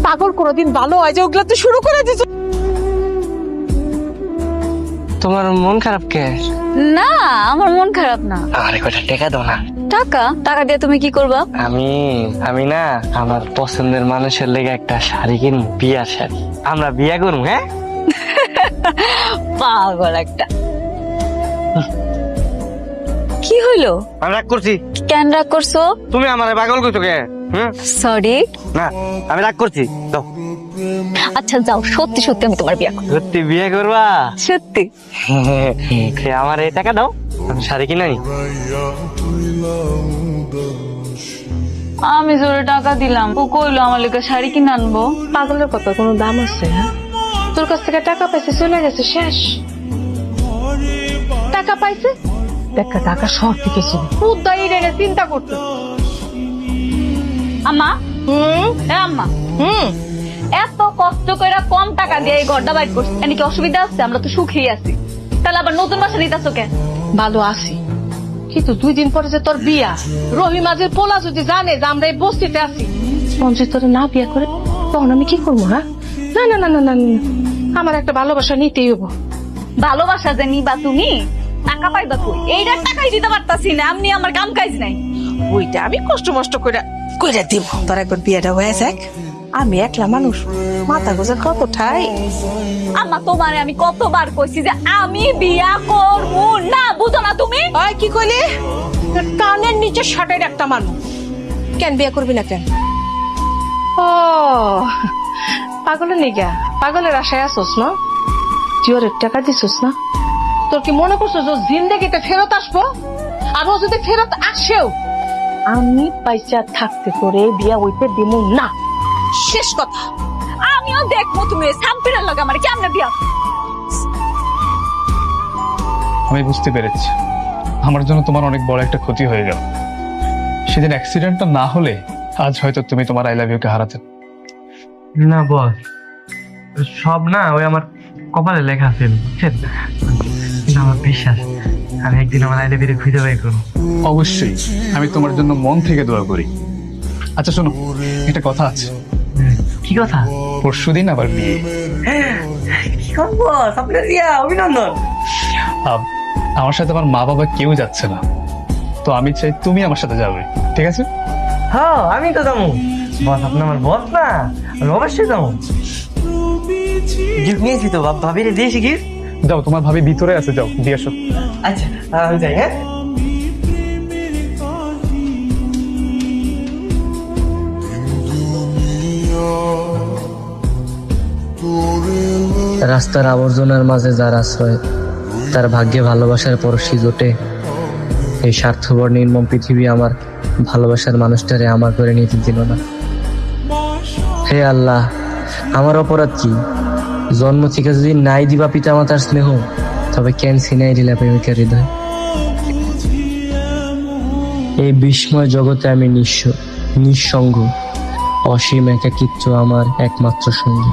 পাগল কোনোদিন ভালো হয় যে ওগুলা তো শুরু করে দিছ। তোমার মন খারাপ কে? না, আমার মন খারাপ না। আরে কয়টা টাকা দাও না। টাকা? টাকা দিয়ে তুমি কি করবা? আমি না আমার পছন্দের মানুষের লেগে একটা শাড়ি কিনবো, বিয়ার শাড়ি। আমরা বিয়া করবো। হ্যাঁ, পাগল একটা। কি হইলো? আমি রাগ করছি। কেন রাগ করছো? তুমি আমার পাগল কইছো কে? সরি। না, আমি রাগ করছি। দাও। আচ্ছা যাও, সত্যি সত্যি আমি তোমার বিয়ে করব। সত্যি বিয়ে করবা? সত্যি। আমার এই টাকা দাও, আমি শাড়ি কিনে আনি। আমি জোরে টাকা দিলাম, ও কইলো আমার লেগে শাড়ি কিনে আনবো। পাগলের কথা কোনো দাম আছে? হ্যাঁ, তোর কাছ থেকে টাকা পাইছে, চলে গেছে, শেষ। টাকা পাইছে, দেখা টাকা শহর থেকে ছিল, উদ্দাই রে চিন্তা করতে। আম্মা, আম্মা, এত কষ্ট করে কম টাকা দিয়ে এই ঘরটা বাইর করছি, এনে কি অসুবিধা আছে? আমরা তো সুখেই আছি, তাহলে আবার নতুন বাসা নিতেছো কেন? ভালো আছি, কিন্তু 2 দিন পরে যে তোর বিয়া, রহিমাজের পোলা যদি জানে যে আমরা এই বস্তিতে আছি, মঞ্জু তোর না বিয়া করে, তখন আমি কি করবো? হ্যাঁ, না না না না না, আমার একটা ভালোবাসা নিতেই হবো। ভালোবাসা যে নিবা তুমি, টাকা পাইবা কই? এইটার টাকাই দিতে পারতাছি না, আমি আমার কাম কাজ নাই। ওইটা আমি কষ্ট মষ্ট করে দিব। তোর একবার বিয়েটা হয়ে যাক, আমি একলা মানুষ, মাথা গোজার কত ঠাই। আম্মা, তোমারে আমি কতবার কইছি যে আমি বিয়া করবো না, বুঝো না তুমি? ওই কি কইলি? কানের নিচে শাটের একটা মানুষ, কেন বিয়ে করবি না কেন? ও পাগলের নিগা, পাগলের আশায় আসোস না? জিওরের টাকা দিছিস না? তোর কি মনে করছো যে জিন্দেগিতে ফেরত আসবো? আর ও যদি ফেরত আসেও, আমি পয়সা থাকতে করে বিয়া হইতে দিব না, শেষ কথা। আমিও দেখবো তুমি সাম্পিরার লগে আমার কেমনে বিয়া। আমি বুঝতে পেরেছি আমার জন্য তোমার অনেক বড় একটা ক্ষতি হয়ে গেল। সেদিন অ্যাক্সিডেন্টটা না হলে আজ হয়তো তুমি তোমার আই লাভ ইউ কে হারাতে। না বস, সব না ওই আমার কপালে লেখা ছিল, বুঝছেন? কিন্তু আমার বিশ্বাস আমি একদিন আমার আই লাভ ইউ খুঁজে বাই করবো। অবশ্যই, আমি তোমার জন্য মন থেকে দোয়া করি। আচ্ছা শোনো, একটা কথা আছে। কি কথা? পরশুদিন আবার বিয়ে। কি করবো? আপনার বিয়া, অভিনন্দন। আমার সাথে আমার মা বাবা কেউ যাচ্ছে না, তো আমি চাই তুমি আমার সাথে যাবে, ঠিক আছে? হ্যাঁ, আমি তো যাবো। বস, আপনি আমার বস না, আমি অবশ্যই যাবো। গিফট নিয়েছি তো, ভাবিরে দিয়েছি গিফট। যাও, তোমার ভাবি ভিতরে আছে, যাও দিয়ে আসো। আচ্ছা, আমি যাই। হ্যাঁ, রাস্তার আবর্জনার মাঝে যার আশ্রয়, তার ভাগ্যে ভালোবাসার পরশি জোটে। এই স্বার্থপর নির্মম পৃথিবী আমার ভালোবাসার মানুষটারে আমার করে নিতে দিল না। হে আল্লাহ, আমার অপরাধ কি? জন্ম থেকে যদি নাই দিবা পিতা মাতার স্নেহ, তবে কেন ছিনাই দিলা প্রেমিকার হৃদয়? এই বিস্ময় জগতে আমি নিঃস্ব, নিঃসঙ্গ, অসীম একাকিত্ব আমার একমাত্র সঙ্গী।